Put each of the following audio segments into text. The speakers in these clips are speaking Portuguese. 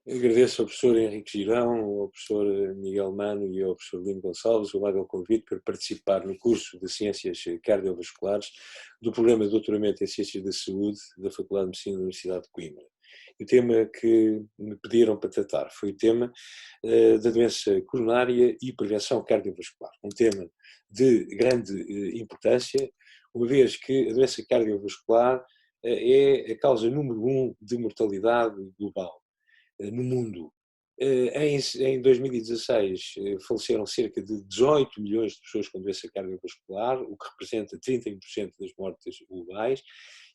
Agradeço ao professor Henrique Girão, ao professor Miguel Mano e ao professor Lino Gonçalves o amável convite para participar no curso de Ciências Cardiovasculares do Programa de Doutoramento em Ciências da Saúde da Faculdade de Medicina da Universidade de Coimbra. O tema que me pediram para tratar foi o tema da doença coronária e prevenção cardiovascular. Um tema de grande importância, uma vez que a doença cardiovascular é a causa número 1 de mortalidade global no mundo. Em 2016 faleceram cerca de 18 milhões de pessoas com doença cardiovascular, o que representa 31% das mortes globais,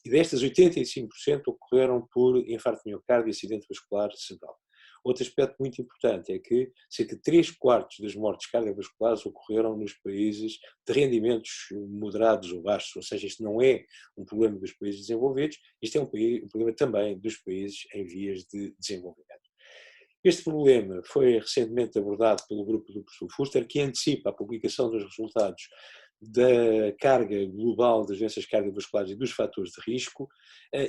e destas 85% ocorreram por infarto de miocárdio e acidente vascular cerebral. Outro aspecto muito importante é que cerca de 3/4 das mortes cardiovasculares ocorreram nos países de rendimentos moderados ou baixos, ou seja, isto não é um problema dos países desenvolvidos, isto é um problema também dos países em vias de desenvolvimento. Este problema foi recentemente abordado pelo grupo do professor Fuster, que antecipa a publicação dos resultados da carga global das doenças cardiovasculares e dos fatores de risco,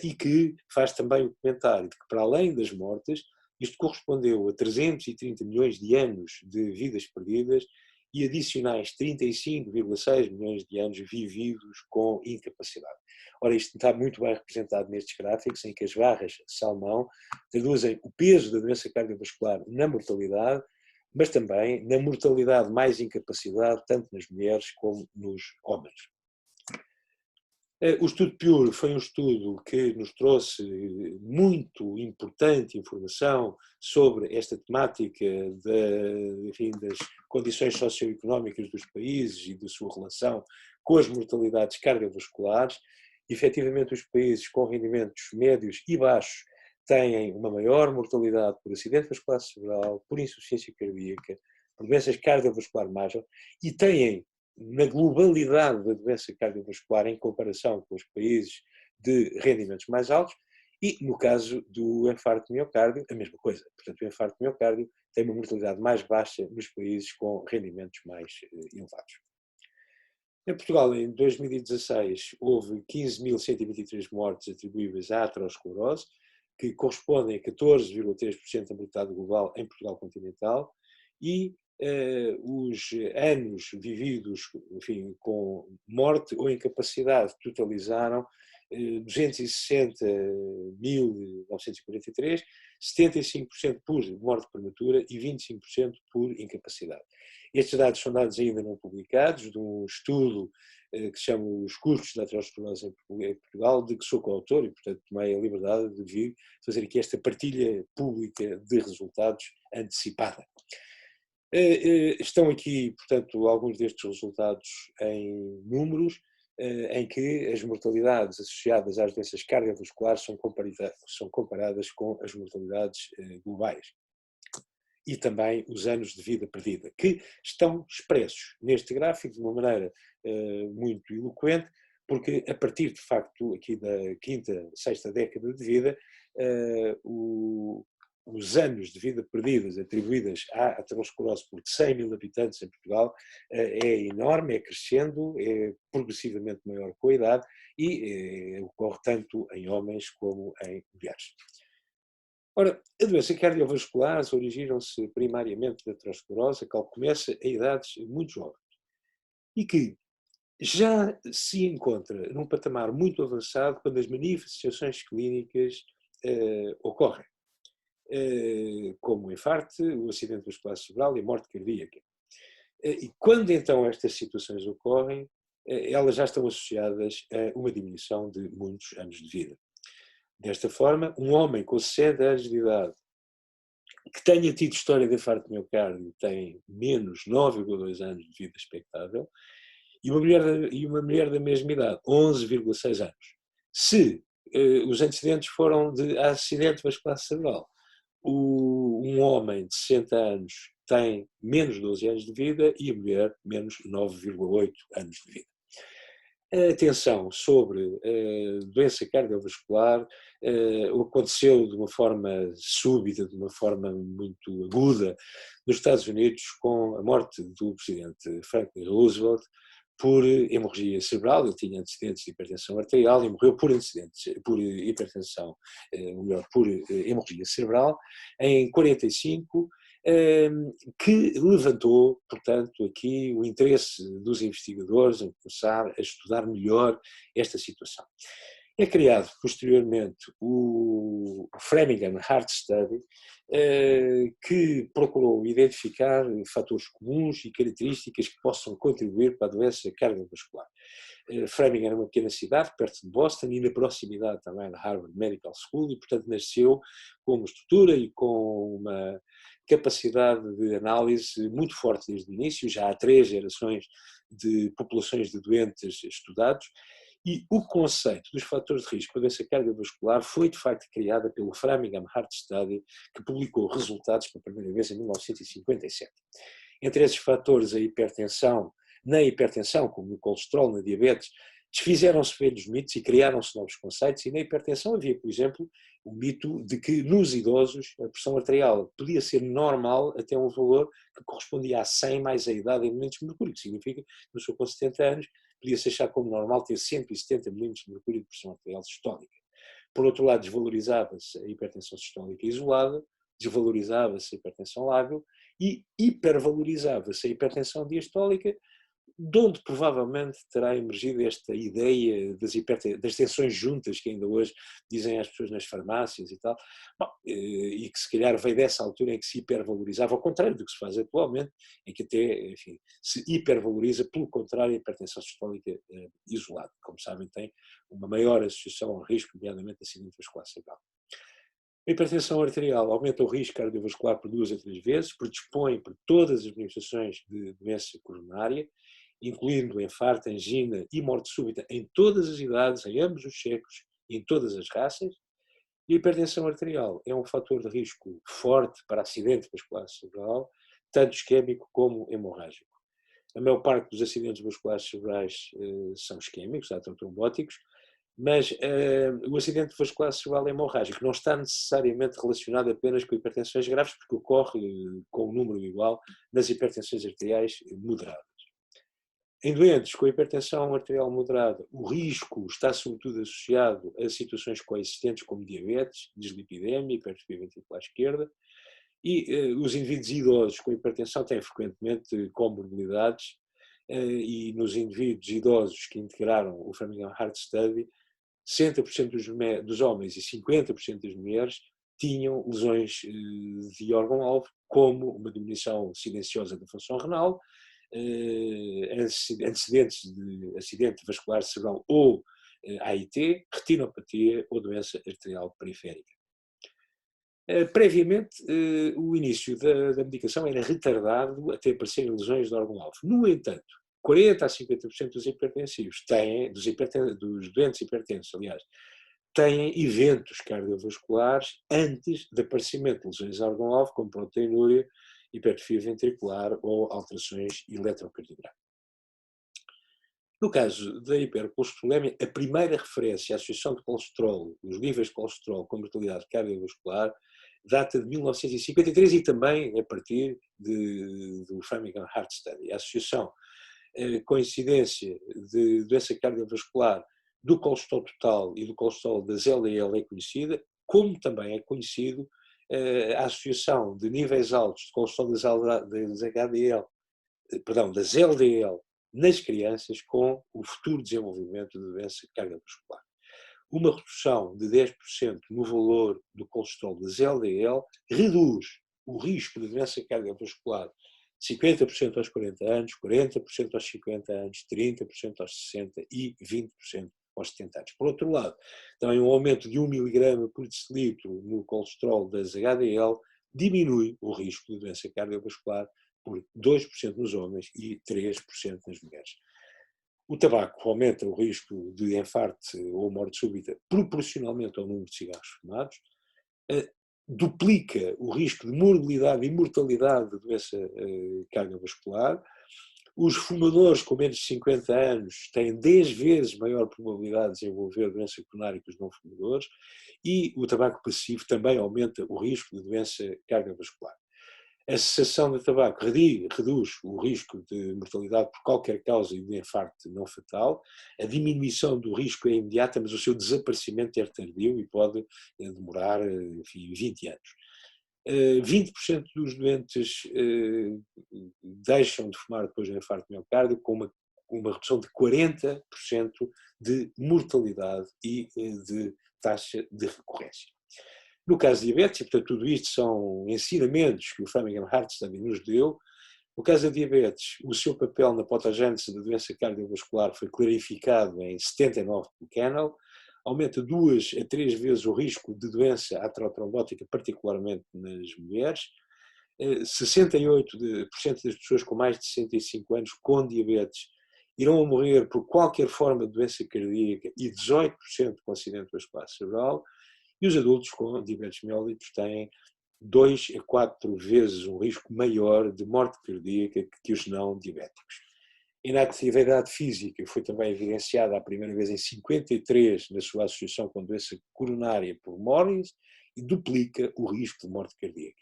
e que faz também o comentário de que, para além das mortes, isto correspondeu a 330 milhões de anos de vidas perdidas e adicionais 35,6 milhões de anos vividos com incapacidade. Ora, isto está muito bem representado nestes gráficos, em que as barras salmão traduzem o peso da doença cardiovascular na mortalidade, mas também na mortalidade mais incapacidade, tanto nas mulheres como nos homens. O estudo PURE foi um estudo que nos trouxe muito importante informação sobre esta temática das condições socioeconómicas dos países e de sua relação com as mortalidades cardiovasculares. Efetivamente, os países com rendimentos médios e baixos têm uma maior mortalidade por acidente vascular cerebral, por insuficiência cardíaca, por doenças cardiovasculares major, e têm, na globalidade da doença cardiovascular, em comparação com os países de rendimentos mais altos, e no caso do infarto de miocárdio, a mesma coisa. Portanto, o infarto de miocárdio tem uma mortalidade mais baixa nos países com rendimentos mais elevados. Em Portugal, em 2016, houve 15.123 mortes atribuíveis à aterosclerose, que correspondem a 14,3% da mortalidade global em Portugal continental, e os anos vividos, enfim, com morte ou incapacidade totalizaram 260.943, 75% por morte prematura e 25% por incapacidade. Estes dados são dados ainda não publicados, de um estudo que se chama Os Custos da Aterosclerose em Portugal, de que sou coautor e, portanto, tomei a liberdade de vir fazer aqui esta partilha pública de resultados antecipada. Estão aqui, portanto, alguns destes resultados em números, em que as mortalidades associadas às doenças cardiovasculares são comparadas com as mortalidades globais. E também os anos de vida perdida, que estão expressos neste gráfico de uma maneira muito eloquente, porque a partir, de facto, aqui da quinta, sexta década de vida, os anos de vida perdidas atribuídas à aterosclerose por 100 mil habitantes em Portugal é enorme, é crescendo, é progressivamente maior com a idade e ocorre tanto em homens como em mulheres. Ora, a doença cardiovascular originam-se primariamente da aterosclerose, a qual começa a idades muito jovens e que já se encontra num patamar muito avançado quando as manifestações clínicas ocorrem, como o infarto, o acidente vascular cerebral e a morte cardíaca. E quando então estas situações ocorrem, elas já estão associadas a uma diminuição de muitos anos de vida. Desta forma, um homem com 60 anos de idade que tenha tido história de infarto de miocárdio tem menos 9,2 anos de vida expectável e uma mulher da mesma idade, 11,6 anos. Se os antecedentes foram de acidente vascular cerebral, um homem de 60 anos tem menos 12 anos de vida e a mulher menos 9,8 anos de vida. A atenção sobre a doença cardiovascular aconteceu de uma forma súbita, de uma forma muito aguda, nos Estados Unidos, com a morte do presidente Franklin Roosevelt, por hemorragia cerebral. Ele tinha antecedentes de hipertensão arterial e morreu por hipertensão, ou melhor, por hemorragia cerebral, em 45, que levantou, portanto, aqui o interesse dos investigadores em começar a estudar melhor esta situação. É criado posteriormente o Framingham Heart Study, que procurou identificar fatores comuns e características que possam contribuir para a doença cardiovascular. Framingham era uma pequena cidade, perto de Boston, e na proximidade também da Harvard Medical School, e portanto nasceu com uma estrutura e com uma capacidade de análise muito forte desde o início. Já há 3 gerações de populações de doentes estudados, e o conceito dos fatores de risco para a doença cardiovascular foi de facto criada pelo Framingham Heart Study, que publicou resultados pela primeira vez em 1957. Entre esses fatores, a hipertensão, na hipertensão, como no colesterol, na diabetes, desfizeram-se velhos mitos e criaram-se novos conceitos, e na hipertensão havia, por exemplo, o mito de que nos idosos a pressão arterial podia ser normal até um valor que correspondia a 100 mais a idade em milímetros de mercúrio, que significa que uma pessoa com 70 anos podia-se achar como normal ter 170 milímetros de mercúrio de pressão arterial sistólica. Por outro lado, desvalorizava-se a hipertensão sistólica isolada, desvalorizava-se a hipertensão lábil e hipervalorizava-se a hipertensão diastólica, de onde provavelmente terá emergido esta ideia das tensões juntas que ainda hoje dizem às pessoas nas farmácias e tal. Bom, e que se calhar veio dessa altura em que se hipervalorizava, ao contrário do que se faz atualmente, em que até, enfim, se hipervaloriza, pelo contrário, a hipertensão sistólica isolada. Como sabem, tem uma maior associação ao risco, nomeadamente acidente vascular cerebral. A hipertensão arterial aumenta o risco cardiovascular por 2 a 3 vezes, predispõe por todas as manifestações de doença coronária, incluindo infarto, angina e morte súbita em todas as idades, em ambos os sexos e em todas as raças. E a hipertensão arterial é um fator de risco forte para acidente vascular cerebral, tanto isquémico como hemorrágico. A maior parte dos acidentes vasculares cerebrais são isquémicos, atrotrombóticos, mas o acidente vascular cerebral hemorrágico não está necessariamente relacionado apenas com hipertensões graves, porque ocorre com um número igual nas hipertensões arteriais moderadas. Em doentes com hipertensão arterial moderada, o risco está sobretudo associado a situações coexistentes como diabetes, dislipidemia, hipertrofia ventricular esquerda, e os indivíduos idosos com hipertensão têm frequentemente comorbilidades, e nos indivíduos idosos que integraram o Framingham Heart Study, 60% dos homens e 50% das mulheres tinham lesões de órgão-alvo, como uma diminuição silenciosa da função renal, antecedentes de acidente vascular cerebral ou AIT, retinopatia ou doença arterial periférica. Previamente, o início da medicação era retardado até aparecerem lesões de órgão-alvo. No entanto, 40% a 50% dos hipertensivos dos doentes hipertensos, aliás, têm eventos cardiovasculares antes de aparecimento de lesões de órgão-alvo, como proteinúria, hipertrofia ventricular ou alterações eletrocardiográficas. No caso da hipercolesterolemia, a primeira referência à associação de colesterol, os níveis de colesterol com mortalidade cardiovascular, data de 1953 e também a partir do Framingham Heart Study. A associação, coincidência de doença cardiovascular do colesterol total e do colesterol das LDL é conhecida, como também é conhecido a associação de níveis altos de colesterol das LDL nas crianças com o futuro desenvolvimento de doença cardiovascular. Uma redução de 10% no valor do colesterol das LDL reduz o risco de doença cardiovascular de 50% aos 40 anos, 40% aos 50 anos, 30% aos 60 e 20% aos 70 anos. Por outro lado, também um aumento de 1 mg por decilitro no colesterol das HDL diminui o risco de doença cardiovascular por 2% nos homens e 3% nas mulheres. O tabaco aumenta o risco de infarto ou morte súbita proporcionalmente ao número de cigarros fumados, duplica o risco de morbilidade e mortalidade de doença cardiovascular. Os fumadores com menos de 50 anos têm 10 vezes maior probabilidade de desenvolver doença coronária que os não fumadores, e o tabaco passivo também aumenta o risco de doença cardiovascular. A cessação do tabaco reduz o risco de mortalidade por qualquer causa e de infarto não fatal. A diminuição do risco é imediata, mas o seu desaparecimento é tardio e pode demorar, enfim, 20 anos. 20% dos doentes deixam de fumar depois do infarto de miocárdio, com uma redução de 40% de mortalidade e de taxa de recorrência. No caso de diabetes, e portanto tudo isto são ensinamentos que o Framingham Heart Study nos deu, no caso da diabetes, o seu papel na patogênese da doença cardiovascular foi clarificado em 79 pelo Kennel, aumenta 2 a 3 vezes o risco de doença aterotrombótica, particularmente nas mulheres. 68% das pessoas com mais de 65 anos com diabetes irão morrer por qualquer forma de doença cardíaca e 18% com acidente vascular cerebral. E os adultos com diabetes mellitus têm 2 a 4 vezes um risco maior de morte cardíaca que os não diabéticos. A inatividade física foi também evidenciada a primeira vez em 53 na sua associação com doença coronária por Morris e duplica o risco de morte cardíaca.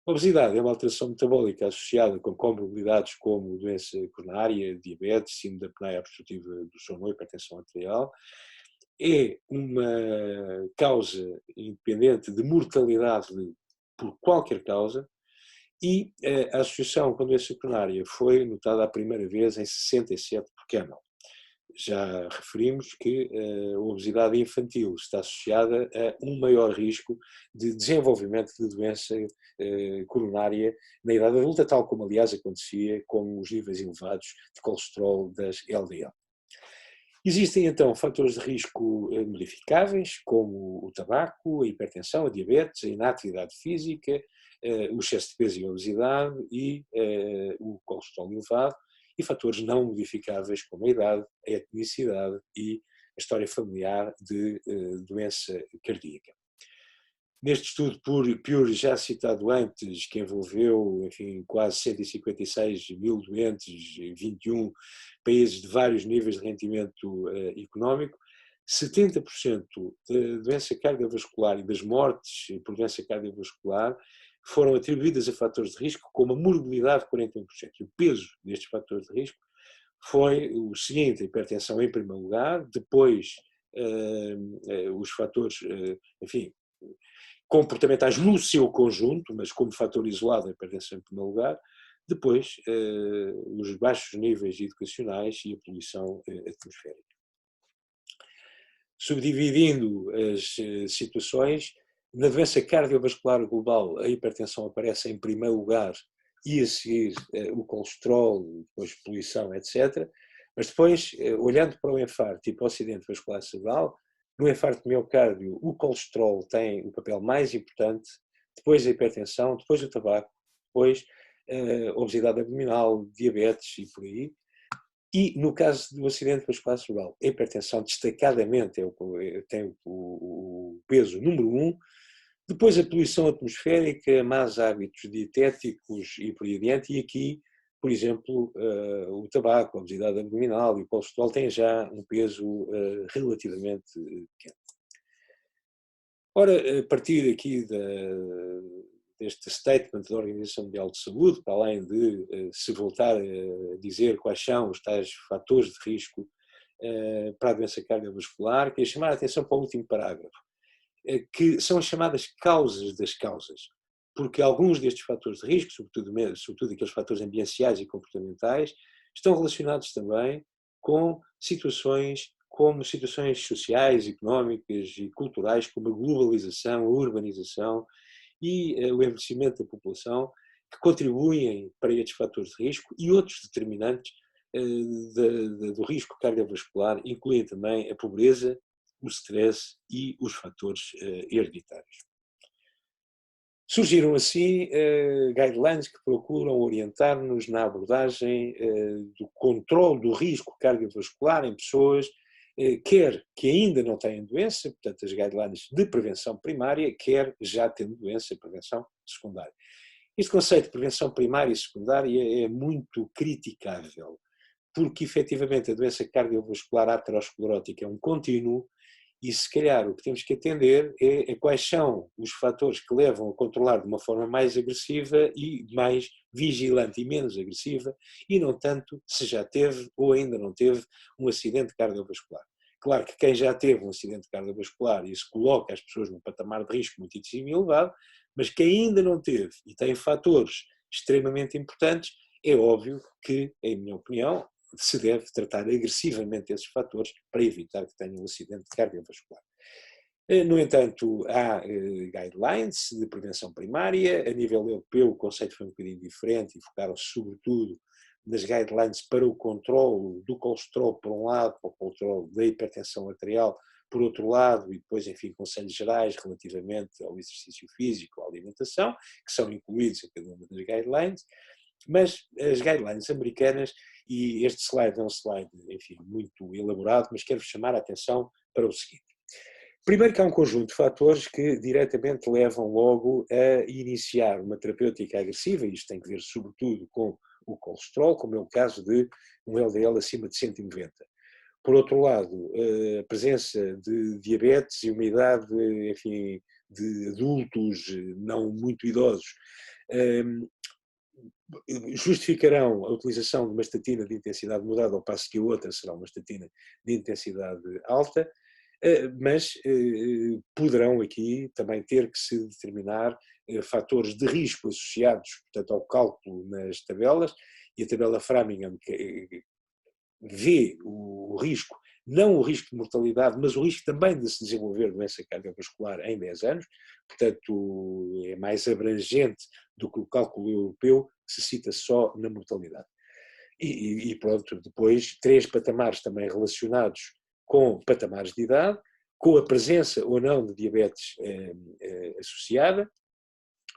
A obesidade é uma alteração metabólica associada com comorbilidades como doença coronária, diabetes, síndrome da apneia obstrutiva do sono, hipertensão arterial. É uma causa independente de mortalidade por qualquer causa e a associação com doença coronária foi notada a primeira vez em 67 por Kennel. Já referimos que a obesidade infantil está associada a um maior risco de desenvolvimento de doença coronária na idade adulta, tal como aliás acontecia com os níveis elevados de colesterol das LDL. Existem então fatores de risco modificáveis, como o tabaco, a hipertensão, a diabetes, a inatividade física, o excesso de peso e a obesidade e o colesterol elevado, e fatores não modificáveis, como a idade, a etnicidade e a história familiar de doença cardíaca. Neste estudo Pure, já citado antes, que envolveu, enfim, quase 156 mil doentes em 21 países de vários níveis de rendimento económico, 70% da doença cardiovascular e das mortes por doença cardiovascular foram atribuídas a fatores de risco, com uma morbilidade de 41%. E o peso destes fatores de risco foi o seguinte: a hipertensão em primeiro lugar, depois os fatores, enfim, comportamentais no seu conjunto, mas como fator isolado, a hipertensão em primeiro lugar, depois os baixos níveis educacionais e a poluição atmosférica. Subdividindo as situações, na doença cardiovascular global a hipertensão aparece em primeiro lugar e a seguir o colesterol, depois poluição, etc. Mas depois, olhando para o infarto e para o acidente vascular cerebral, no infarto de miocárdio o colesterol tem o papel mais importante, depois a hipertensão, depois o tabaco, depois a obesidade abdominal, diabetes e por aí. E no caso do acidente vascular cerebral, a hipertensão destacadamente tem o peso número 1, depois a poluição atmosférica, más hábitos dietéticos e por aí adiante, e aqui, por exemplo, o tabaco, a obesidade abdominal e o colesterol têm já um peso relativamente pequeno. Ora, a partir aqui deste statement da Organização Mundial de Saúde, para além de se voltar a dizer quais são os tais fatores de risco para a doença cardiovascular, queria chamar a atenção para o último parágrafo, que são as chamadas causas das causas, porque alguns destes fatores de risco, sobretudo aqueles fatores ambientais e comportamentais, estão relacionados também com situações como situações sociais, económicas e culturais, como a globalização, a urbanização e o envelhecimento da população, que contribuem para estes fatores de risco, e outros determinantes do risco cardiovascular incluem também a pobreza, o stress e os fatores hereditários. Surgiram assim guidelines que procuram orientar-nos na abordagem do controle do risco cardiovascular em pessoas quer que ainda não têm doença, portanto as guidelines de prevenção primária, quer já tendo doença, prevenção secundária. Este conceito de prevenção primária e secundária é muito criticável, porque efetivamente a doença cardiovascular aterosclerótica é um contínuo E se calhar o que temos que atender é quais são os fatores que levam a controlar de uma forma mais agressiva e mais vigilante e menos agressiva, e não tanto se já teve ou ainda não teve um acidente cardiovascular. Claro que quem já teve um acidente cardiovascular, isso coloca as pessoas num patamar de risco muitíssimo elevado, mas quem ainda não teve e tem fatores extremamente importantes, é óbvio que, em minha opinião, se deve tratar agressivamente esses fatores para evitar que tenha um acidente cardiovascular. No entanto, há guidelines de prevenção primária. A nível europeu, o conceito foi um bocadinho diferente e focaram-se sobretudo nas guidelines para o controle do colesterol, por um lado, para o controle da hipertensão arterial, por outro lado, e depois, enfim, conselhos gerais relativamente ao exercício físico, à alimentação, que são incluídos em cada uma das guidelines. Mas as guidelines americanas, e este slide é um slide, enfim, muito elaborado, mas quero chamar a atenção para o seguinte. Primeiro que há um conjunto de fatores que diretamente levam logo a iniciar uma terapêutica agressiva, e isto tem que ver sobretudo com o colesterol, como é o caso de um LDL acima de 190. Por outro lado, a presença de diabetes e uma idade, enfim, de adultos não muito idosos, justificarão a utilização de uma estatina de intensidade moderada, ao passo que a outra será uma estatina de intensidade alta, mas poderão aqui também ter que se determinar fatores de risco associados, portanto, ao cálculo nas tabelas, e a tabela Framingham vê o risco, não o risco de mortalidade, mas o risco também de se desenvolver doença cardiovascular em 10 anos, portanto é mais abrangente do que o cálculo europeu, que se cita só na mortalidade. E pronto, depois 3 patamares também relacionados com patamares de idade, com a presença ou não de diabetes associada.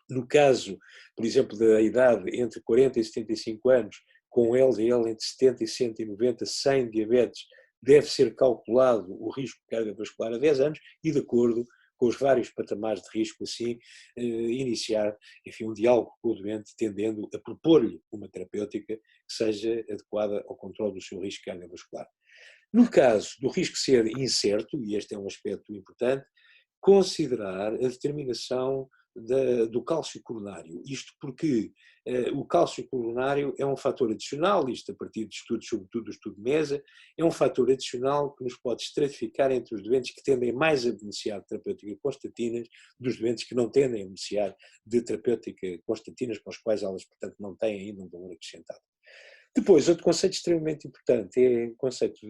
No caso, por exemplo, da idade entre 40 e 75 anos, com LDL entre 70 e 190, sem diabetes, deve ser calculado o risco cardiovascular a 10 anos e, de acordo com os vários patamares de risco, assim, iniciar, enfim, um diálogo com o doente, tendendo a propor-lhe uma terapêutica que seja adequada ao controle do seu risco cardiovascular. No caso do risco ser incerto, e este é um aspecto importante, considerar a determinação do cálcio coronário. Isto porque o cálcio coronário é um fator adicional, isto a partir de estudos, sobretudo do estudo MESA, é um fator adicional que nos pode estratificar entre os doentes que tendem mais a beneficiar de terapêutica com estatinas, dos doentes que não tendem a beneficiar de terapêutica com estatinas, para os quais elas, portanto, não têm ainda um valor acrescentado. Depois, outro conceito extremamente importante é o conceito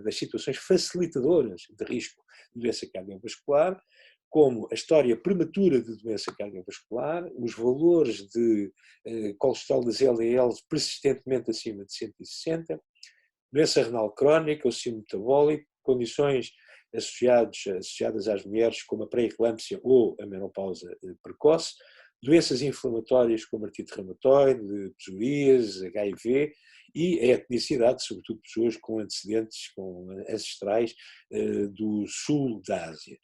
das situações facilitadoras de risco de doença cardiovascular, como a história prematura de doença cardiovascular, os valores de colesterol das LDLs persistentemente acima de 160, doença renal crónica, o síndrome metabólico, condições associadas às mulheres como a pré-eclâmpsia ou a menopausa precoce, doenças inflamatórias como artrite reumatoide, psoríase, HIV e a etnicidade, sobretudo pessoas com antecedentes, com ancestrais do sul da Ásia.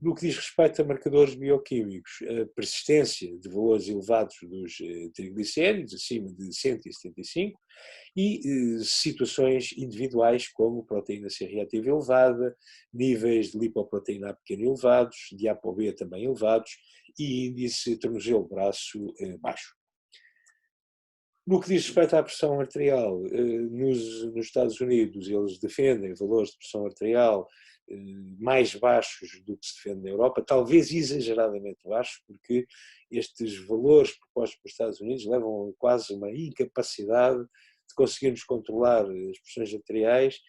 No que diz respeito a marcadores bioquímicos, a persistência de valores elevados dos triglicéridos, acima de 175, e situações individuais como proteína C reativa elevada, níveis de lipoproteína A pequena elevados, de ApoB também elevados e índice tornozelo-braço baixo. No que diz respeito à pressão arterial, nos Estados Unidos eles defendem valores de pressão arterial mais baixos do que se defende na Europa, talvez exageradamente baixos, porque estes valores propostos pelos Estados Unidos levam a quase uma incapacidade de conseguirmos controlar as pressões arteriais.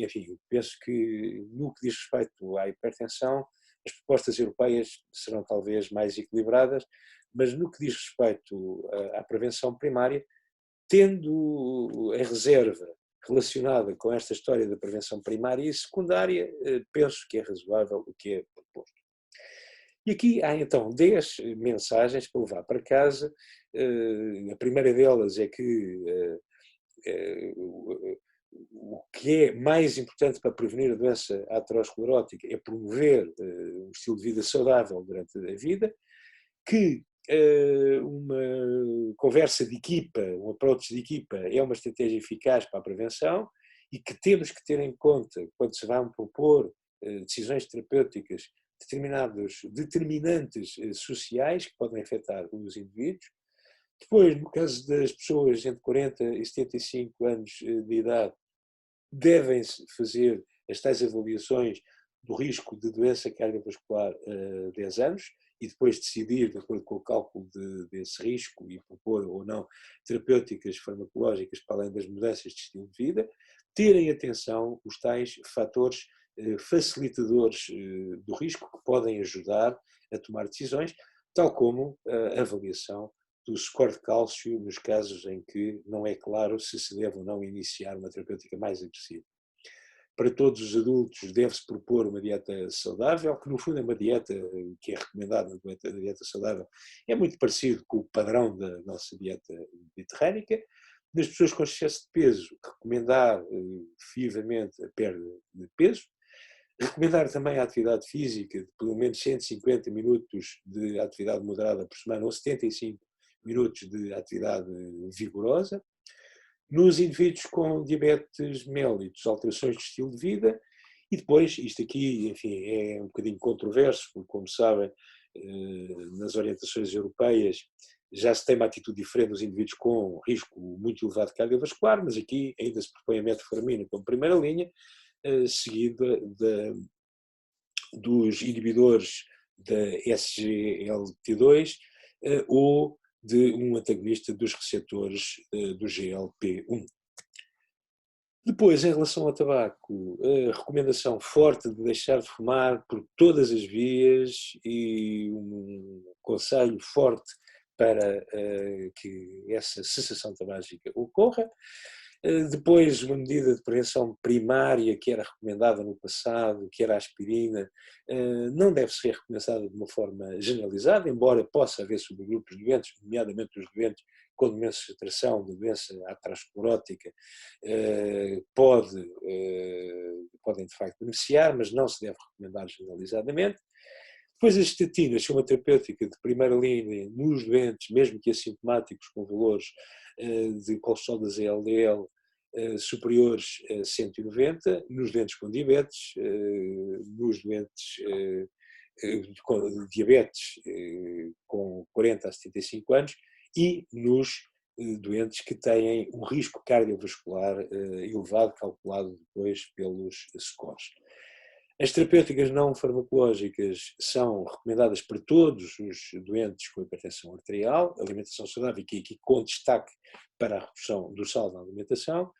Enfim, penso que no que diz respeito à hipertensão, as propostas europeias serão talvez mais equilibradas, mas no que diz respeito à prevenção primária, tendo a reserva relacionada com esta história da prevenção primária e secundária, penso que é razoável o que é proposto. E aqui há então 10 mensagens para levar para casa. A primeira delas é que o que é mais importante para prevenir a doença aterosclerótica é promover um estilo de vida saudável durante a vida, que uma conversa de equipa, um approach de equipa é uma estratégia eficaz para a prevenção e que temos que ter em conta quando se vão propor decisões terapêuticas, determinados determinantes sociais que podem afetar os indivíduos. Depois, no caso das pessoas entre 40 e 75 anos de idade, devem-se fazer as tais avaliações do risco de doença cardiovascular a 10 anos e depois decidir, de acordo com o cálculo desse risco e propor ou não terapêuticas farmacológicas para além das mudanças de estilo de vida, terem atenção os tais fatores facilitadores do risco que podem ajudar a tomar decisões, tal como a avaliação do score de cálcio nos casos em que não é claro se se deve ou não iniciar uma terapêutica mais agressiva. Para todos os adultos deve-se propor uma dieta saudável, que no fundo é uma dieta que é recomendada, a dieta saudável é muito parecido com o padrão da nossa dieta mediterrânica. Nas pessoas com excesso de peso, recomendar vivamente a perda de peso, recomendar também a atividade física de pelo menos 150 minutos de atividade moderada por semana ou 75 minutos de atividade vigorosa. Nos indivíduos com diabetes mellitus, alterações de estilo de vida, e depois, isto aqui, enfim, é um bocadinho controverso, porque, como sabem, nas orientações europeias já se tem uma atitude diferente nos indivíduos com risco muito elevado cardiovascular, mas aqui ainda se propõe a metformina como primeira linha, seguida dos inibidores da SGLT2 ou de um antagonista dos receptores do GLP-1. Depois, em relação ao tabaco, a recomendação forte de deixar de fumar por todas as vias e um conselho forte para que essa cessação tabágica ocorra. Depois, uma medida de prevenção primária que era recomendada no passado, que era a aspirina, não deve ser recomendada de uma forma generalizada, embora possa haver subgrupos doentes, nomeadamente os doentes com doença de tração, de doença aterosclerótica, podem de facto beneficiar, mas não se deve recomendar generalizadamente. Depois as estatinas são uma terapêutica de primeira linha nos doentes, mesmo que assintomáticos, com valores de colesterol das LDL superiores a 190, nos doentes com diabetes, nos doentes com diabetes com 40 a 75 anos e nos doentes que têm um risco cardiovascular elevado, calculado depois pelos scores. As terapêuticas não farmacológicas são recomendadas para todos os doentes com hipertensão arterial, alimentação saudável, que aqui com destaque para a redução do sal na alimentação,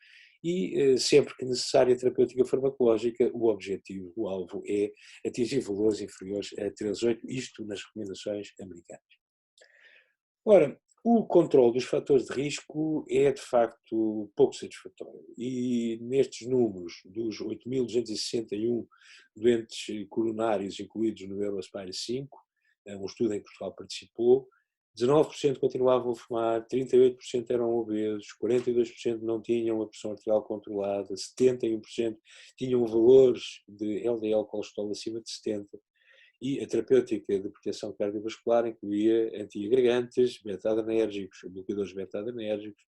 e sempre que necessária a terapêutica farmacológica, o objetivo, o alvo é atingir valores inferiores a 3,8, isto nas recomendações americanas. Ora, o controle dos fatores de risco é, de facto, pouco satisfatório. E nestes números, dos 8.261 doentes coronários incluídos no Euroaspire 5, um estudo em que Portugal participou, 19% continuavam a fumar, 38% eram obesos, 42% não tinham a pressão arterial controlada, 71% tinham valores de LDL colesterol acima de 70%, e a terapêutica de proteção cardiovascular incluía antiagregantes, beta-adrenérgicos, bloqueadores beta-adrenérgicos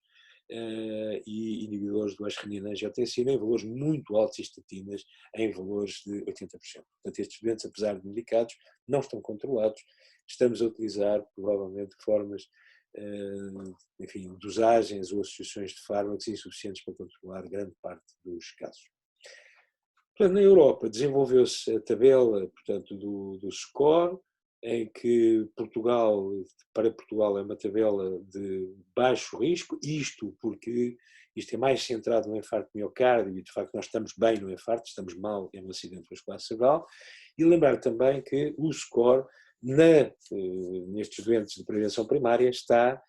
e inibidores do renina-angiotensina em valores muito altos e estatinas em valores de 80%. Portanto, estes doentes, apesar de medicados, não estão controlados. Estamos a utilizar, provavelmente, formas, enfim, dosagens ou associações de fármacos insuficientes para controlar grande parte dos casos. Portanto, na Europa desenvolveu-se a tabela, portanto, do score, em que para Portugal é uma tabela de baixo risco, isto porque isto é mais centrado no infarto de miocárdio e de facto nós estamos bem no infarto, estamos mal em um acidente vascular cerebral, e lembrar também que o score nestes doentes de prevenção primária está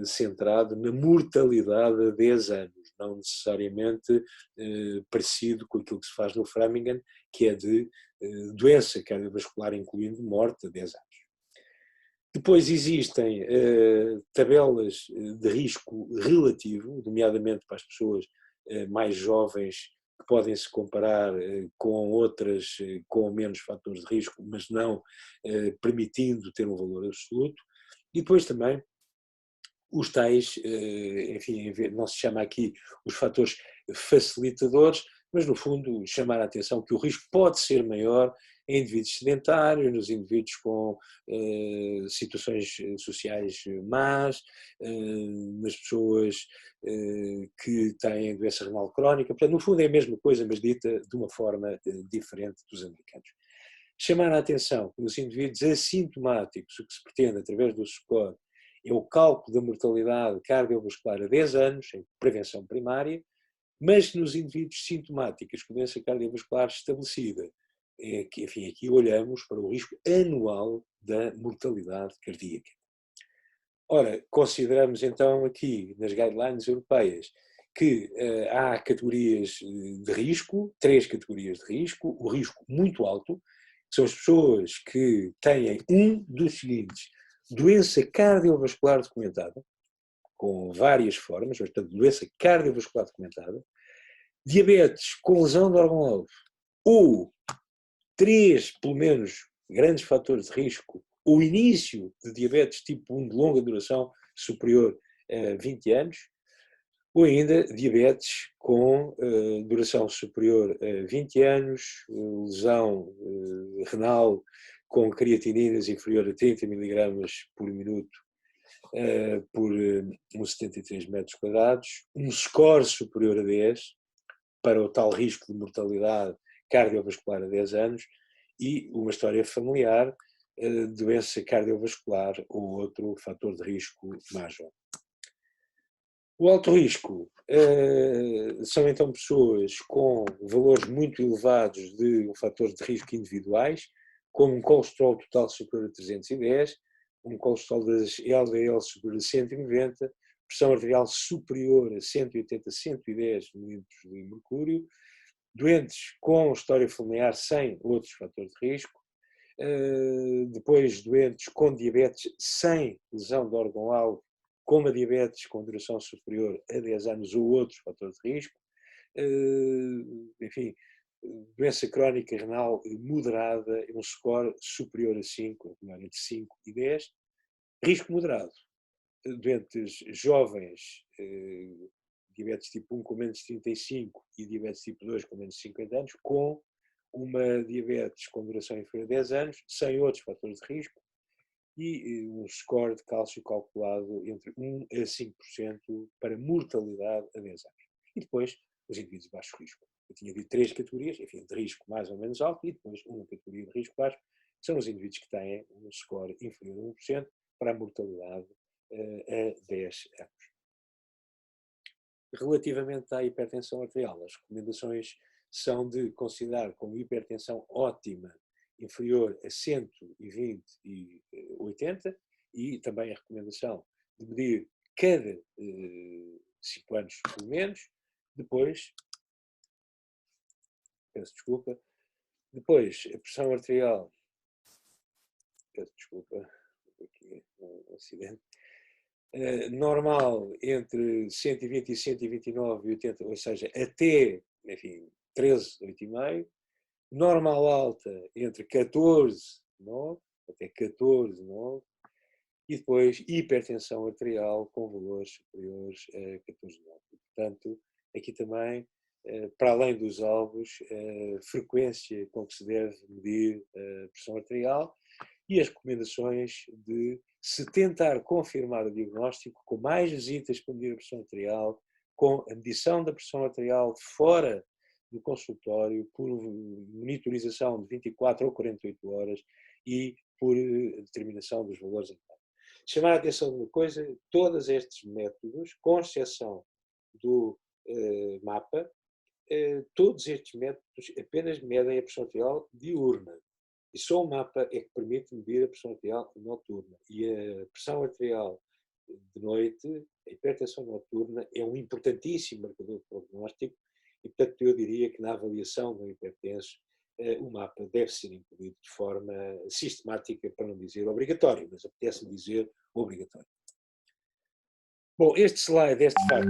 centrado na mortalidade a 10 anos, não necessariamente parecido com aquilo que se faz no Framingham, que é de doença cardiovascular, incluindo morte, a 10 anos. Depois existem tabelas de risco relativo, nomeadamente para as pessoas mais jovens, que podem se comparar com outras com menos fatores de risco, mas não permitindo ter um valor absoluto. E depois também os tais, enfim, não se chama aqui os fatores facilitadores, mas no fundo chamar a atenção que o risco pode ser maior em indivíduos sedentários, nos indivíduos com situações sociais más, nas pessoas que têm doença renal crónica. Portanto, no fundo é a mesma coisa, mas dita de uma forma diferente dos americanos. Chamar a atenção que nos indivíduos assintomáticos, o que se pretende através do SCOR é o cálculo da mortalidade cardiovascular a 10 anos, em prevenção primária, mas nos indivíduos sintomáticos com doença cardiovascular estabelecida, enfim, aqui olhamos para o risco anual da mortalidade cardíaca. Ora, consideramos então aqui, nas guidelines europeias, que há categorias de risco, 3 categorias de risco, o risco muito alto, que são as pessoas que têm um dos seguintes: doença cardiovascular documentada, com várias formas, portanto, doença cardiovascular documentada, diabetes com lesão do órgão-alvo, ou 3, pelo menos, grandes fatores de risco, o início de diabetes tipo 1 de longa duração superior a 20 anos, ou ainda diabetes com duração superior a 20 anos, lesão renal com creatininas inferior a 30 mg por minuto por uns 73 metros quadrados, um score superior a 10 para o tal risco de mortalidade cardiovascular a 10 anos e uma história familiar, doença cardiovascular ou outro fator de risco major. O alto risco são então pessoas com valores muito elevados de fatores de risco individuais, como um colesterol total superior a 310, um colesterol das LDL superior a 190, pressão arterial superior a 180 a 110 mm de mercúrio, doentes com história familiar sem outros fatores de risco, depois doentes com diabetes sem lesão do órgão-alvo, com uma diabetes com duração superior a 10 anos ou outros fatores de risco, enfim, doença crónica renal moderada, um score superior a 5, entre 5 e 10, risco moderado, doentes jovens, diabetes tipo 1 com menos de 35 e diabetes tipo 2 com menos de 50 anos, com uma diabetes com duração inferior a 10 anos, sem outros fatores de risco, e um score de cálcio calculado entre 1 a 5% para mortalidade a 10 anos. E depois, os indivíduos de baixo risco. Eu tinha dito 3 categorias, enfim, de risco mais ou menos alto, e depois uma categoria de risco baixo, que são os indivíduos que têm um score inferior a 1% para a mortalidade a 10 anos. Relativamente à hipertensão arterial, as recomendações são de considerar como hipertensão ótima inferior a 120 e 80 e também a recomendação de medir cada 5 anos pelo menos. Depois, peço desculpa, depois a pressão arterial, peço desculpa, aqui um acidente, normal entre 120 e 129 e 80, ou seja, até, enfim, 13, 8,5, normal alta entre 14, 9, até 14, 9, e depois hipertensão arterial com valores superiores a 14, 9. Portanto, aqui também, para além dos alvos, frequência com que se deve medir a pressão arterial e as recomendações de se tentar confirmar o diagnóstico com mais visitas para medir a pressão arterial, com a medição da pressão arterial fora do consultório, por monitorização de 24 ou 48 horas e por determinação dos valores em conta. Chamar a atenção de uma coisa: todos estes métodos, com exceção do MAPA, todos estes métodos apenas medem a pressão arterial diurna. E só o MAPA é que permite medir a pressão arterial noturna. E a pressão arterial de noite, a hipertensão noturna, é um importantíssimo marcador de prognóstico e, portanto, eu diria que na avaliação do hipertenso o MAPA deve ser incluído de forma sistemática, para não dizer obrigatória, mas apetece-me dizer obrigatória. Bom, este slide é, de facto,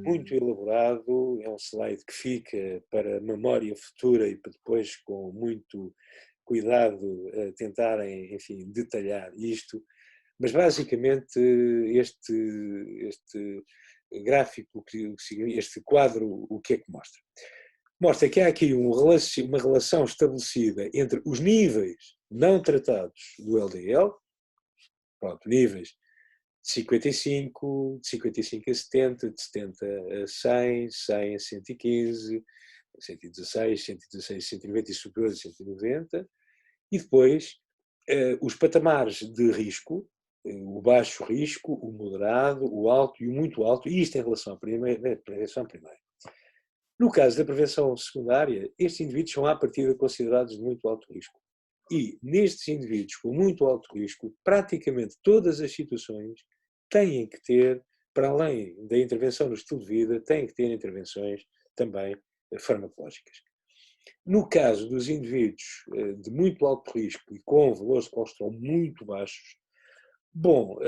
muito elaborado, é um slide que fica para memória futura e para depois, com muito cuidado, tentarem, enfim, detalhar isto, mas basicamente este gráfico, este quadro, o que é que mostra? Mostra que há aqui uma relação estabelecida entre os níveis não tratados do LDL, pronto, níveis de 55, de 55 a 70, de 70 a 100, 100 a 115, 116, 116 a 190 e superiores a 190, e depois os patamares de risco, o baixo risco, o moderado, o alto e o muito alto, e isto em relação à prevenção primária. No caso da prevenção secundária, estes indivíduos são à partida considerados de muito alto risco. E nestes indivíduos com muito alto risco, praticamente todas as situações têm que ter, para além da intervenção no estilo de vida, têm que ter intervenções também farmacológicas. No caso dos indivíduos de muito alto risco e com valores de colesterol muito baixos, bom,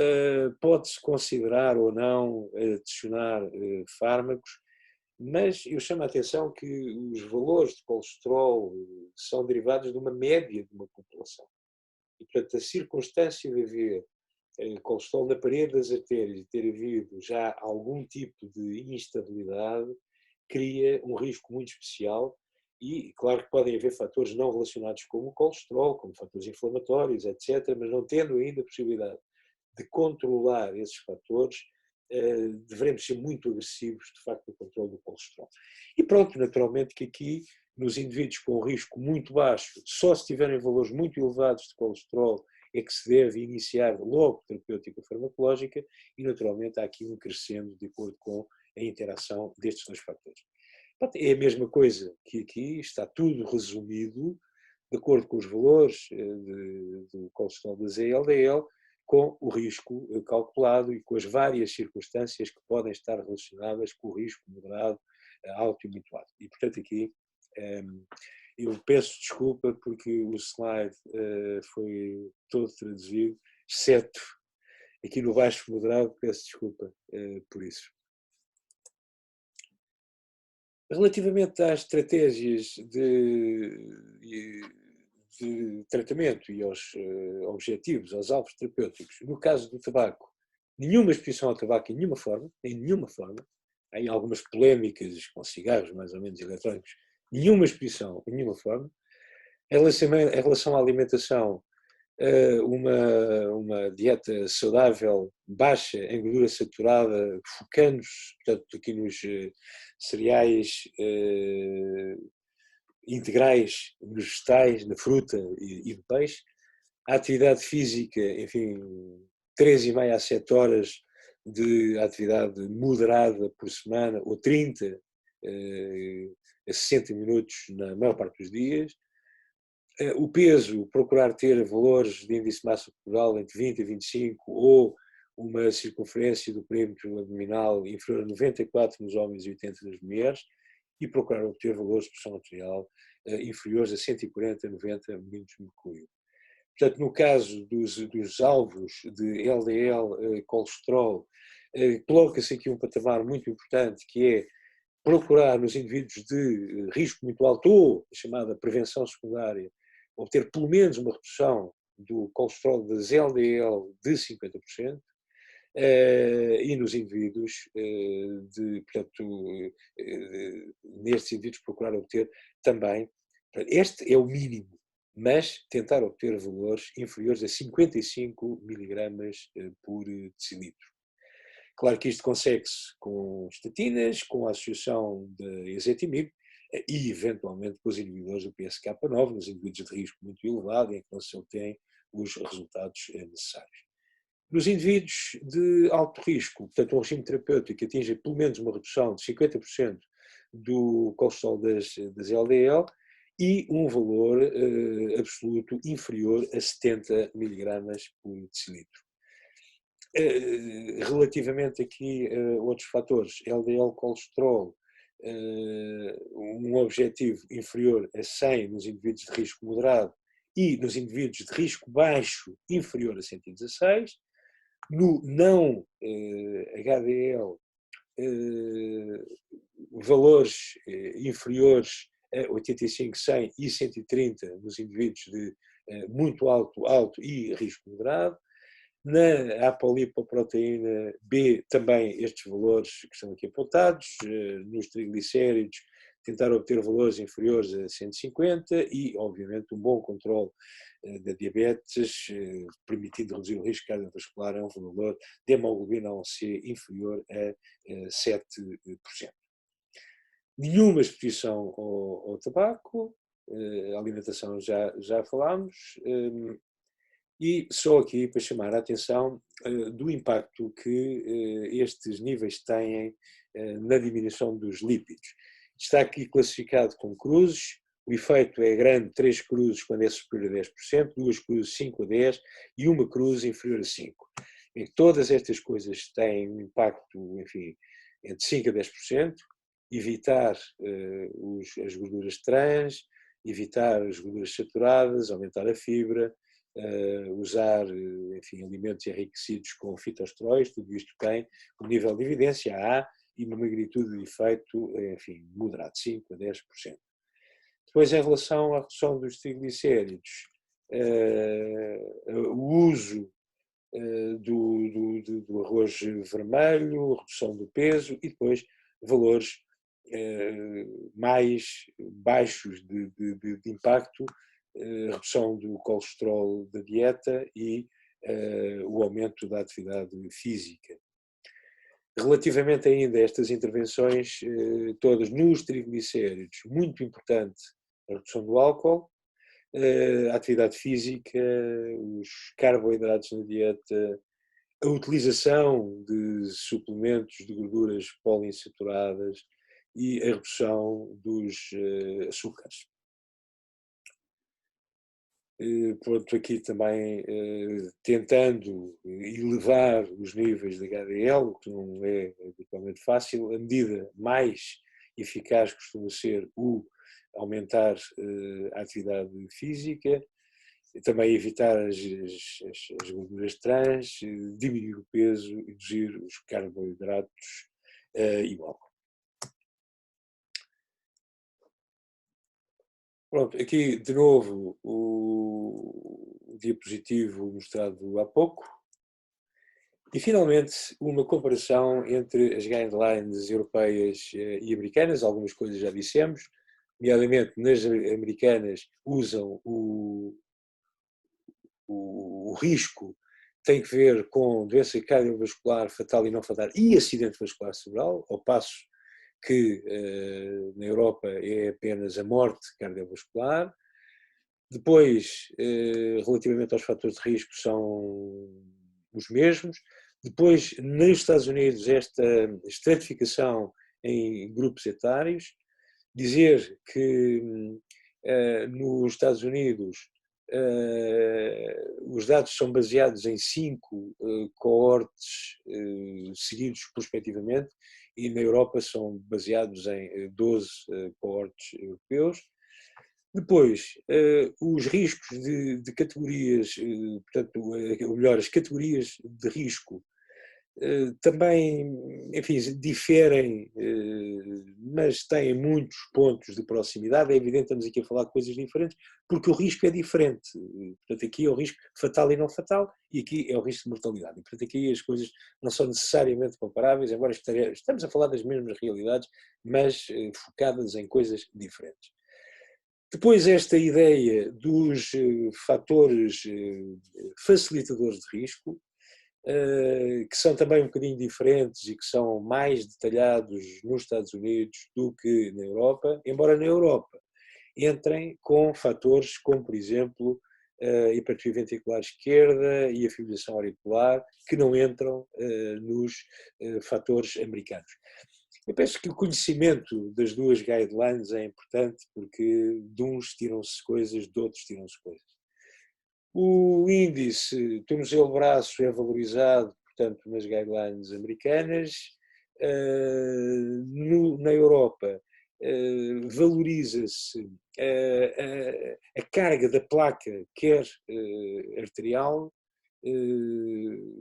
pode-se considerar ou não adicionar fármacos, mas eu chamo a atenção que os valores de colesterol são derivados de uma média de uma população. E, portanto, a circunstância de haver colesterol na parede das artérias e ter havido já algum tipo de instabilidade cria um risco muito especial e, claro que podem haver fatores não relacionados com o colesterol, como fatores inflamatórios, etc., mas não tendo ainda a possibilidade de controlar esses fatores, devemos ser muito agressivos, de facto, no controle do colesterol. E pronto, naturalmente que aqui, nos indivíduos com risco muito baixo, só se tiverem valores muito elevados de colesterol é que se deve iniciar logo terapêutica farmacológica e, naturalmente, há aqui um crescendo de acordo com a interação destes dois fatores. É a mesma coisa que aqui, está tudo resumido, de acordo com os valores do colesterol das LDL, com o risco calculado e com as várias circunstâncias que podem estar relacionadas com o risco moderado, alto e muito alto. E, portanto, aqui eu peço desculpa porque o slide foi todo traduzido, exceto aqui no baixo moderado, peço desculpa por isso. Relativamente às estratégias de tratamento e aos objetivos, aos alvos terapêuticos, no caso do tabaco, nenhuma exposição ao tabaco em nenhuma forma, há algumas polémicas com cigarros mais ou menos eletrónicos, nenhuma exposição em nenhuma forma. Em relação à alimentação, uma dieta saudável, baixa em gordura saturada, focando-se, portanto, aqui nos cereais integrais, nos vegetais, na fruta e no peixe. A atividade física, enfim, 3,5 a 7 horas de atividade moderada por semana, ou 30 a 60 minutos na maior parte dos dias. O peso, procurar ter valores de índice de massa corporal entre 20 e 25 ou uma circunferência do perímetro abdominal inferior a 94 nos homens e 80 nas mulheres, e procurar obter valores de pressão arterial inferiores a 140 a 90 milímetros de mercúrio. Portanto, no caso dos alvos de LDL, colesterol, coloca-se aqui um patamar muito importante, que é procurar nos indivíduos de risco muito alto, ou a chamada prevenção secundária, obter pelo menos uma redução do colesterol das LDL de 50%, e nos indivíduos, nestes indivíduos procurar obter também, este é o mínimo, mas tentar obter valores inferiores a 55 miligramas por decilitro. Claro que isto consegue-se com estatinas, com a associação da ezetimibe e, eventualmente, com os inibidores do PSK9, nos indivíduos de risco muito elevado, em que não se obtém os resultados necessários. Nos indivíduos de alto risco, portanto, um regime terapêutico que atinge pelo menos uma redução de 50% do colesterol das LDL e um valor absoluto inferior a 70 miligramas por decilitro. Relativamente aqui a outros fatores, LDL colesterol, um objetivo inferior a 100 nos indivíduos de risco moderado e nos indivíduos de risco baixo inferior a 116, no não HDL, valores inferiores a 85, 100 e 130 nos indivíduos de muito alto, alto e risco moderado. Na apolipoproteína B, também estes valores que estão aqui apontados. Nos triglicéridos, tentar obter valores inferiores a 150 e, obviamente, um bom controle da diabetes, permitindo reduzir o risco cardiovascular a um valor de hemoglobina A1C inferior a 7%. Nenhuma exposição ao tabaco, a alimentação já falámos, e só aqui para chamar a atenção do impacto que estes níveis têm na diminuição dos lípidos. Está aqui classificado com cruzes, o efeito é grande, 3 cruzes quando é superior a 10%, 2 cruzes 5 a 10% e uma cruz inferior a 5%. E todas estas coisas têm um impacto, enfim, entre 5 a 10%, evitar as gorduras trans, evitar as gorduras saturadas, aumentar a fibra, usar, enfim, alimentos enriquecidos com fitoesteróis, tudo isto tem um nível de evidência A e uma magnitude de efeito, enfim, moderado, 5 a 10%. Depois, em relação à redução dos triglicéridos, o uso do arroz vermelho, redução do peso e depois valores mais baixos de impacto, redução do colesterol da dieta e o aumento da atividade física. Relativamente ainda a estas intervenções todas nos triglicéridos, muito importante a redução do álcool, a atividade física, os carboidratos na dieta, a utilização de suplementos de gorduras poliinsaturadas e a redução dos açúcares. Pronto, aqui também tentando elevar os níveis de HDL, o que não é habitualmente fácil. A medida mais eficaz costuma ser o aumentar a atividade física, também evitar as gorduras trans, diminuir o peso, reduzir os carboidratos e o álcool. Pronto, aqui de novo o diapositivo mostrado há pouco. E finalmente uma comparação entre as guidelines europeias e americanas, algumas coisas já dissemos, nomeadamente nas americanas usam o risco tem que ver com doença cardiovascular fatal e não fatal e acidente vascular cerebral, ao passo que na Europa é apenas a morte cardiovascular. Depois, relativamente aos fatores de risco, são os mesmos. Depois, nos Estados Unidos, esta estratificação em grupos etários, dizer que nos Estados Unidos os dados são baseados em 5 coortes seguidos prospectivamente e na Europa são baseados em 12 coortes europeus. Depois, os riscos de categorias, portanto, ou melhor, as categorias de risco também, enfim, diferem, mas têm muitos pontos de proximidade. É evidente que estamos aqui a falar de coisas diferentes, porque o risco é diferente. Portanto, aqui é o risco fatal e não fatal, e aqui é o risco de mortalidade. E, portanto, aqui as coisas não são necessariamente comparáveis, embora estamos a falar das mesmas realidades, mas focadas em coisas diferentes. Depois, esta ideia dos fatores facilitadores de risco, que são também um bocadinho diferentes e que são mais detalhados nos Estados Unidos do que na Europa, embora na Europa entrem com fatores como, por exemplo, a hipertrofia ventricular esquerda e a fibrilação auricular, que não entram nos fatores americanos. Eu penso que o conhecimento das duas guidelines é importante porque de uns tiram-se coisas, de outros tiram-se coisas. O índice tornozelo-braço é valorizado, portanto, nas guidelines americanas. Na Europa, valoriza-se a carga da placa, quer arterial,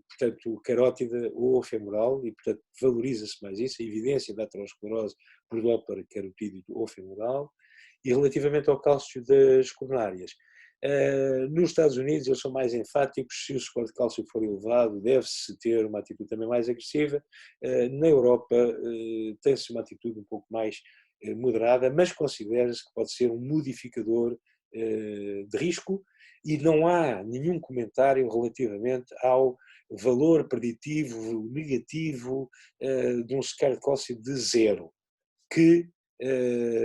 portanto, carótida ou femoral, e, portanto, valoriza-se mais isso, a evidência da aterosclerose por Doppler carotídeo ou femoral, e relativamente ao cálcio das coronárias. Nos Estados Unidos eles são mais enfáticos, se o suporte de cálcio for elevado deve-se ter uma atitude também mais agressiva. Na Europa tem-se uma atitude um pouco mais moderada, mas considera-se que pode ser um modificador de risco e não há nenhum comentário relativamente ao valor preditivo negativo de um suporte de cálcio de 0, que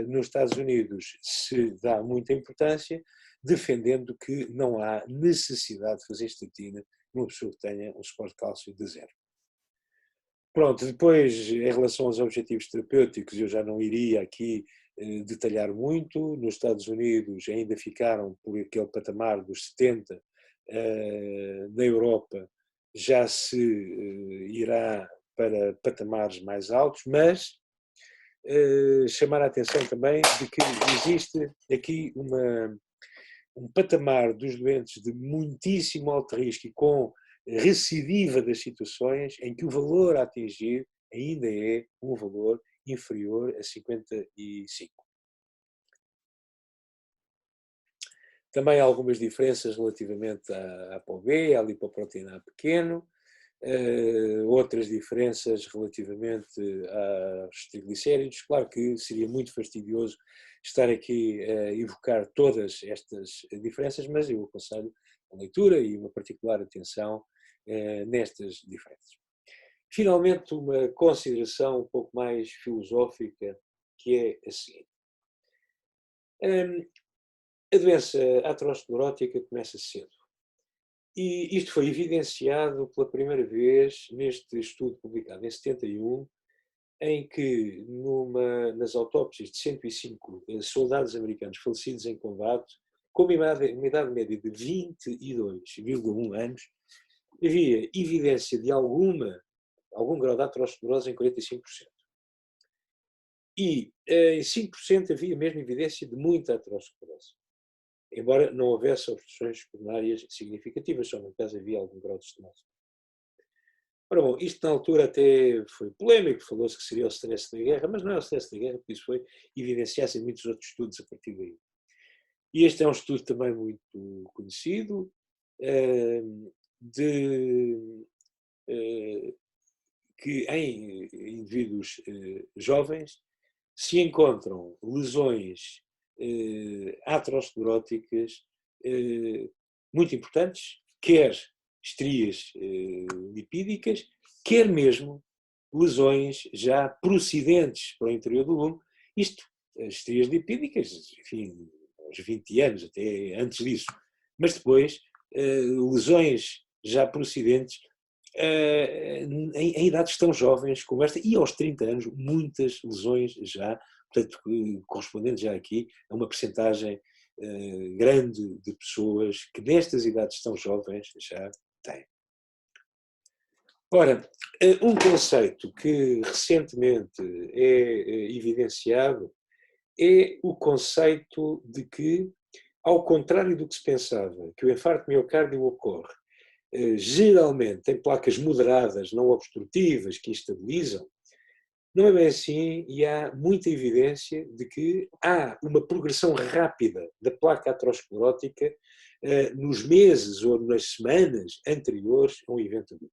nos Estados Unidos se dá muita importância, defendendo que não há necessidade de fazer estatina numa pessoa que tenha um suporte de cálcio de 0. Pronto, depois, em relação aos objetivos terapêuticos, eu já não iria aqui detalhar muito. Nos Estados Unidos ainda ficaram por aquele patamar dos 70, na Europa já se irá para patamares mais altos, mas chamar a atenção também de que existe aqui um patamar dos doentes de muitíssimo alto risco e com recidiva das situações em que o valor a atingir ainda é um valor inferior a 55. Também há algumas diferenças relativamente à ApoB, à lipoproteína A pequeno, outras diferenças relativamente aos triglicéridos. Claro que seria muito fastidioso estar aqui a evocar todas estas diferenças, mas eu aconselho a leitura e uma particular atenção nestas diferenças. Finalmente, uma consideração um pouco mais filosófica, que é a seguinte. A doença aterosclerótica começa cedo. E isto foi evidenciado pela primeira vez neste estudo publicado em 71, em que nas autópsias de 105 soldados americanos falecidos em combate, com uma idade média de 22,1 anos, havia evidência de algum grau de aterosclerose em 45%. E em 5% havia mesmo evidência de muita aterosclerose, embora não houvesse obstruções coronárias significativas, só no caso havia algum grau de estenose. Ora bom, isto na altura até foi polémico, falou-se que seria o stress da guerra, mas não é o stress da guerra, porque isso foi evidenciado em muitos outros estudos a partir daí. E este é um estudo também muito conhecido, que em indivíduos jovens se encontram lesões ateroscleróticas muito importantes, quer estrias lipídicas, quer mesmo lesões já procedentes para o interior do lume. Isto, as estrias lipídicas, enfim, aos 20 anos, até antes disso, mas depois lesões já procedentes em idades tão jovens como esta, e aos 30 anos, muitas lesões já, portanto, correspondendo já aqui a uma percentagem grande de pessoas que nestas idades tão jovens já têm. Ora, um conceito que recentemente é evidenciado é o conceito de que, ao contrário do que se pensava, que o infarto de miocárdio ocorre geralmente em placas moderadas, não obstrutivas, que estabilizam, não é bem assim e há muita evidência de que há uma progressão rápida da placa aterosclerótica nos meses ou nas semanas anteriores a um evento agudo.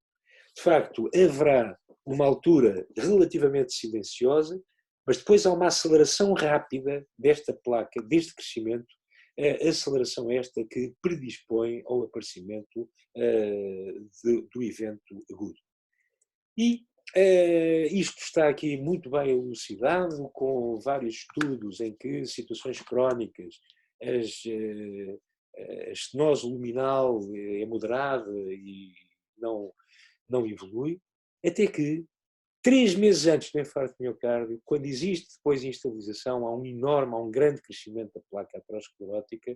De facto, haverá uma altura relativamente silenciosa, mas depois há uma aceleração rápida desta placa, deste crescimento, a aceleração esta que predispõe ao aparecimento do evento agudo. E isto está aqui muito bem elucidado, com vários estudos em que situações crónicas, a estenose luminal é moderada e não evolui, até que 3 meses antes do infarto de miocárdio, quando existe depois instabilização, há um grande crescimento da placa aterosclerótica,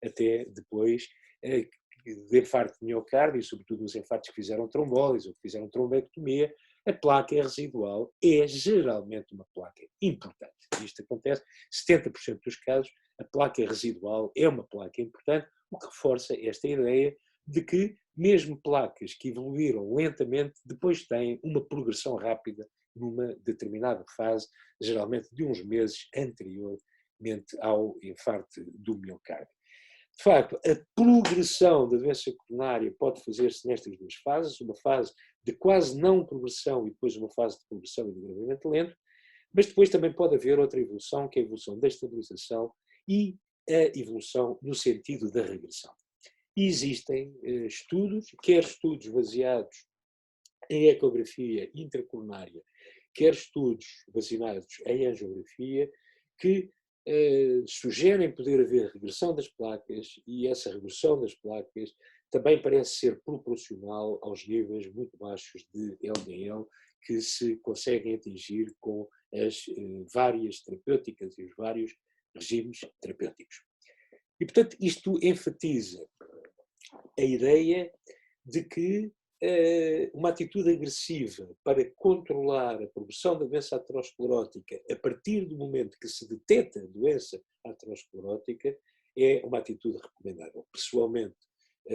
até depois de infarto de miocárdio, sobretudo nos infartos que fizeram trombólise ou que fizeram trombectomia, a placa residual é geralmente uma placa importante. Isto acontece em 70% dos casos, a placa residual é uma placa importante, o que reforça esta ideia de que mesmo placas que evoluíram lentamente, depois têm uma progressão rápida numa determinada fase, geralmente de uns meses anteriormente ao infarto do miocárdio. De facto, a progressão da doença coronária pode fazer-se nestas duas fases, uma fase de quase não progressão e depois uma fase de progressão e de agravamento lento, mas depois também pode haver outra evolução, que é a evolução da estabilização e a evolução no sentido da regressão. E existem estudos, quer estudos baseados em ecografia intracoronária, quer estudos baseados em angiografia, que sugerem poder haver regressão das placas, e essa regressão das placas também parece ser proporcional aos níveis muito baixos de LDL que se conseguem atingir com as várias terapêuticas e os vários regimes terapêuticos. E, portanto, isto enfatiza a ideia de que uma atitude agressiva para controlar a progressão da doença aterosclerótica a partir do momento que se detecta a doença aterosclerótica é uma atitude recomendável. Pessoalmente,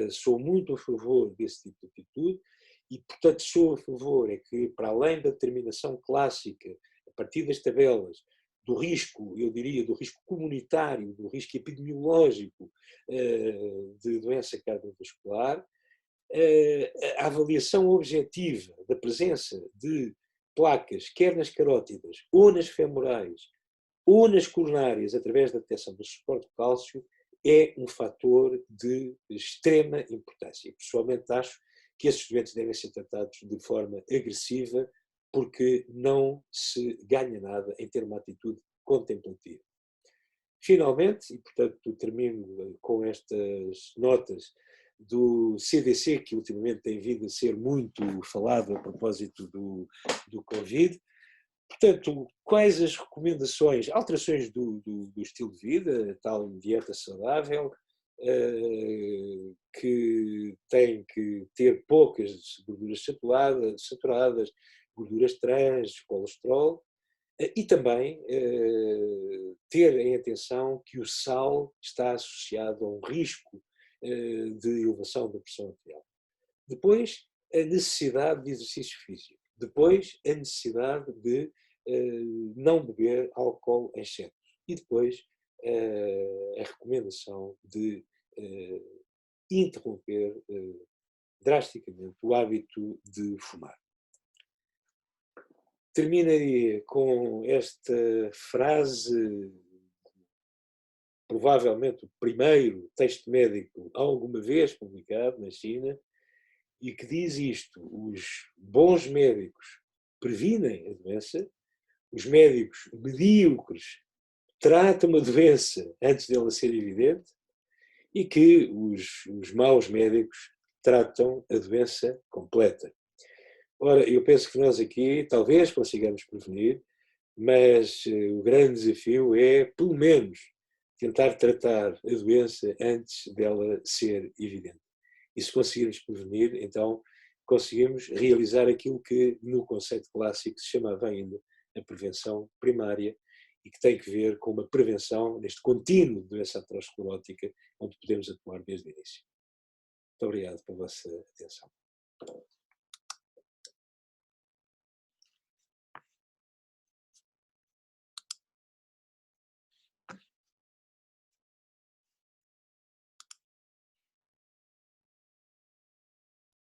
sou muito a favor desse tipo de atitude e, portanto, sou a favor é que, para além da determinação clássica, a partir das tabelas, do risco, eu diria, do risco comunitário, do risco epidemiológico de doença cardiovascular, a avaliação objetiva da presença de placas, quer nas carótidas, ou nas femorais, ou nas coronárias, através da detecção do suporte de cálcio, é um fator de extrema importância. Pessoalmente acho que esses doentes devem ser tratados de forma agressiva, porque não se ganha nada em ter uma atitude contemplativa. Finalmente, e portanto termino com estas notas do CDC, que ultimamente tem vindo a ser muito falado a propósito do Covid. Portanto, quais as recomendações, alterações do estilo de vida, tal dieta saudável, que tem que ter poucas gorduras saturadas, gorduras trans, colesterol, e também ter em atenção que o sal está associado a um risco de elevação da pressão arterial. Depois, a necessidade de exercício físico. Depois, a necessidade de não beber álcool em excesso. E depois, a recomendação de interromper drasticamente o hábito de fumar. Terminaria com esta frase, provavelmente o primeiro texto médico alguma vez publicado na China, e que diz isto: os bons médicos previnem a doença, os médicos medíocres tratam a doença antes dela ser evidente, e que os maus médicos tratam a doença completa. Ora, eu penso que nós aqui talvez consigamos prevenir, mas o grande desafio é, pelo menos, tentar tratar a doença antes dela ser evidente. E se conseguirmos prevenir, então conseguimos realizar aquilo que no conceito clássico se chamava ainda a prevenção primária e que tem que ver com uma prevenção neste contínuo de doença aterosclerótica onde podemos atuar desde o início. Muito obrigado pela vossa atenção.